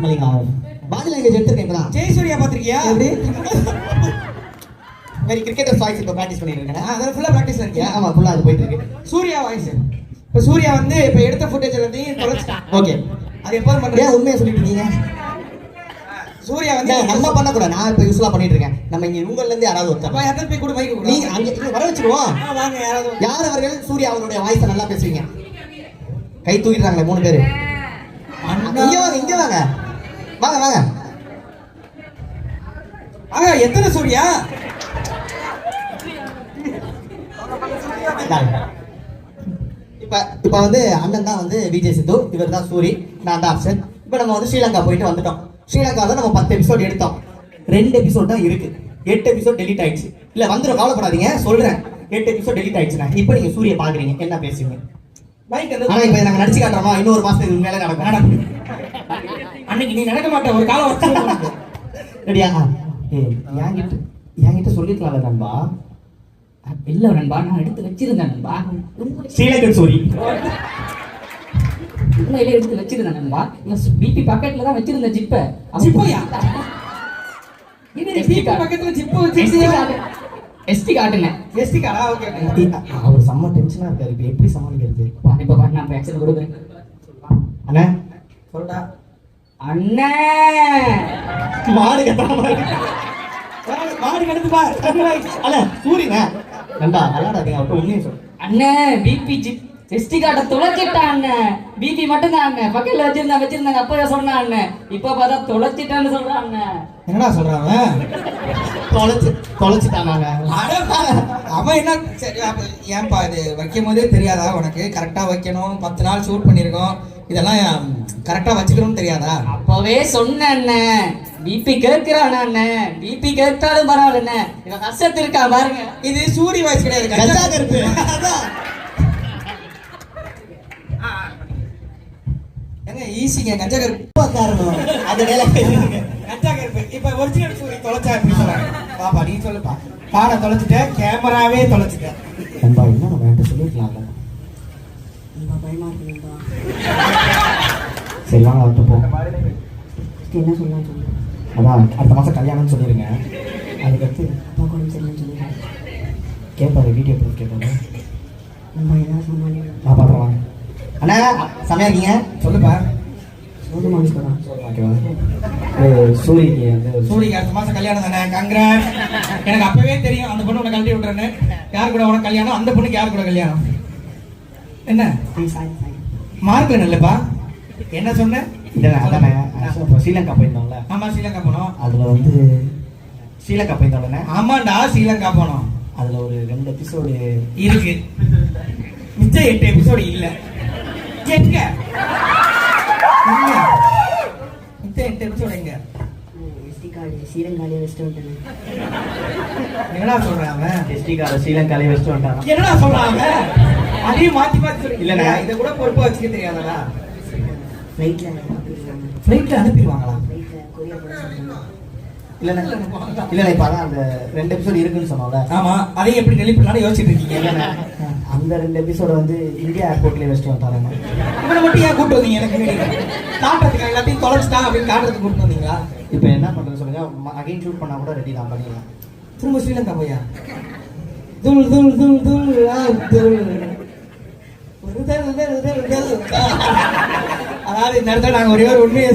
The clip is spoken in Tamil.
பாடி லாங்குவேஜ் எடுத்துருக்கேன் இப்பதான். ஜெயசூர்யா பாத்திருக்கியா? எப்படி மாதிரி கிரிக்கெட்டர் வாய்ஸ் இப்போ ப்ராக்டிஸ் பண்ணிட்டு இருக்கேன். அதில் ஃபுல்லாக ப்ராக்டிஸ் இருக்கியா? ஆமாம், ஃபுல்லாக அது போயிட்டு இருக்கு. சூர்யா வாய்ஸ் இப்போ சூர்யா வந்து இப்போ எடுத்த ஃபுட்டேஜ் எல்லாத்தையும் தொலைச்சிட்டான். ஓகே, அது எப்போது பண்ணுறேன்? உண்மையாக சொல்லிட்டு இருக்கீங்க. சூர்யா வந்து நம்ம பண்ணக்கூடாது. நான் இப்போ யூஸ்ஃபுல்லாக பண்ணிட்டு இருக்கேன். நம்ம இங்கே உங்கள்லேருந்து யாராவது ஒருத்தர் யாராவது போய் கூட மைக்கு கூட நீங்கள் அங்கே வர வச்சுருவோம். வாங்க. யார் அவர்கள்? சூர்யா அவருடைய வாய்ஸை நல்லா பேசுவீங்க. கை தூக்கிடுறாங்களே 3 பேர். இங்கே வாங்க, இங்கே வாங்க, வாங்க வாங்க. எத்தனை சூர்யா? இப்போ வந்து அண்ணன் தான் வந்து விஜய் சித்து, இவர் தான் சூரி, நான் தான் அப்சன். இப்போ நம்ம வந்து ஸ்ரீலங்கா போயிட்டு வந்துட்டோம். ஸ்ரீலங்காவில் நம்ம 10 எபிசோட் எடுத்தோம். 2 எபிசோட் தான் இருக்கு. 8 எபிசோட் டெலிட் ஆயிடுச்சு. இல்லை வந்துடும், கவலைப்படாதீங்க, சொல்றேன். 8 எபிசோட் டெலிட் ஆயிடுச்சுண்ணா. இப்போ நீங்க சூரிய பாக்குறீங்க, என்ன பேசுவீங்க? ஆனா இப்போ நாங்க நடிச்சு காட்டுறோமா? இன்னொரு மாசத்துக்கு உண்மையில நடக்கும். அன்னைக்கு நீ நடக்க மாட்டேன், ஒரு காலம் ரெடியா? என்கிட்ட சொல்லிருக்கலாம்ல நண்பா. இல்ல நண்பா, நான் எடுத்து வச்சிருந்தேன் நண்பா. ஸ்ரீலங்கன் சூரி உண்மையிலே எடுத்து வச்சிருந்தேன் நண்பா. பிபி பக்கெட்ல தான் வச்சிருந்தேன் ஜிப்ப. ஜிப்பையா? பிபி பக்கெட்ல ஜிப் வச்சிருக்கீங்க? எஸ்டி கார்டுங்க. எஸ்டி கார்டா? ஓகே. அவர் செம்ம டென்ஷனா இருக்காரு. இப்போ எப்படி சமாளிக்கிறது? இப்ப பாரு, நான் ஆக்சன் கொடுக்குறேன். அண்ணா சொல்டா. அண்ணே மாடு கத்தாம மாடு கெடுத்து பார். அல்ல சூரியன நண்பா விளையாடாதீங்க. அவர்கிட்ட உண்மையை சொல்லு. அண்ணே பிபி ஜிப் எஸ்டி கார்டை தொலைச்சிட்டான் அண்ணன். பிபி மட்டும் தான் அண்ணன் பக்கெட்ல வச்சிருந்தாங்க. அப்பவே சொன்னான் அண்ணன். இப்ப பார்த்தா தொலைச்சிட்டான்னு சொல்றான் அண்ணன். என்னடா சொல்றாங்க? தொலைச்சிட்டாங்க. அவன் என்ன? சரி, ஏன்பா இது வைக்கும் போதே தெரியாதா உனக்கு? கரெக்டா வைக்கணும். 10 நாள் ஷூட் பண்ணிருக்கோம். இதெல்லாம் கரெக்டா வச்சுக்கணும்னு தெரியாதா? அப்பவே சொன்னேன் அண்ணன். பிபி கேட்கிறான் அண்ணன். பிபி கேட்டாலும் பரவாயில்ல. இவன் கஷ்டத்து இருக்கா பாருங்க. இது சூரிய வாய்ஸ் கிடையாது, கஞ்சா கருப்பு. ஏங்க ஈஸிங்க. கஞ்சா கருப்பு காரணம் அது வேலை. கஞ்சா கருப்பு. இப்ப ஒரிஜினல் சூரிய தொலைச்சா எப்படி சொல்றாங்க? பாப்பா நீ சொல்லுப்பா. பாட தொலைச்சிட்ட, கேமராவே தொலைச்சிட்ட. நண்பா என்ன நம்ம என்கிட்ட சொல்லிருக்கலாம்ல. பயமா இருக்குங்களா? சரி வாங்க அவர்கிட்ட போ. என்ன சொல்லலாம் சொல்லுங்க. அதான் அடுத்த மாதம் கல்யாணம்னு சொல்லிடுங்க. அதுக்கடுத்து அப்பா கூட சரின்னு சொல்லுங்க. கேட்பாரு, வீடியோ ப்ரூஃப் கேட்பாரு. நம்ம ஏதாவது சொன்னாலே நான் பார்க்குறேன் வாங்க. அண்ணா செமையா இருக்கீங்க. சொல்லுப்பா. சொல்லுமா சொல்லுங்க. ஓகேவா? சூரியக்கு வந்து சூரியக்கு அடுத்த மாசம் கல்யாணம் தானே? கங்க்ராட். எனக்கு அப்பவே தெரியும் அந்த பொண்ணு உனக்கு கழட்டி விட்டுறேன்னு. யார் கூட உனக்கு கல்யாணம்? அந்த பொண்ணுக்கு யார் கூட கல்யாணம்? என்ன மார்க் வேணும் இல்லப்பா? என்ன சொன்ன? அதானே ஸ்ரீலங்கா போயிருந்தோம்ல. ஆமா ஸ்ரீலங்கா போனோம். அதுல வந்து ஸ்ரீலங்கா போயிருந்தோம்ல. ஆமாண்டா ஸ்ரீலங்கா போனோம். அதுல ஒரு 2 எபிசோடு இருக்கு. மிச்சம் 8 எபிசோடு இல்ல. எங்க மிச்சம் 8 எபிசோடு எங்க? ஸ்ரீலங்காலே வச்சுட்டு வந்துட்டேன். என்னடா சொல்றான் அவன்? எஸ்டி கார்டு ஸ்ரீலங்காலே வச்சுட்டு வந்துட்டான். என்னடா சொல்றான் அவன்? அதையும் மாத்தி மாத்தி சொல்லி இல்லண்ணா, இதை கூட பொறுப்பா வச்சுக்க தெரியாதடா. ஃப்ளைட்ல ஃப்ளைட்ல அனுப்பிடுவாங்களா? இல்லண்ணா இல்லண்ணா இப்போ அதான் அந்த 2 எபிசோடு இருக்குன்னு சொன்னோம்ல. ஆமா, அதையும் எப்படி டெலிட் பண்ணலாம்னு யோசிச்சுட்டு இருக்கீங்க. இல்லண்ணா அந்த 2 எபிசோட வந்து இந்தியா ஏர்போர்ட்லேயே வச்சுட்டு வந்துட்டாங்க. இவனை மட்டும் ஏன் கூப்பிட்டு வந்தீங்க? எனக்கு காட்டுறதுக்கு எல்லாத்தையும் தொலைச்சிட்டான் அப்படின்னு காட்டுறதுக்கு கூப்பிட்டு வந்தீங்களா? இப்போ என்ன பண்றது சொல்லுங்க. அகைன் ஷூட் பண்ணா கூட ரெடி தான் பண்ணிடலாம். திரும்ப ஸ்ரீலங்கா போயா? துள் துள் துள் துள் துள். அதாவது இந்த இடத்துல நாங்க ஒரே ஒரு உண்மையை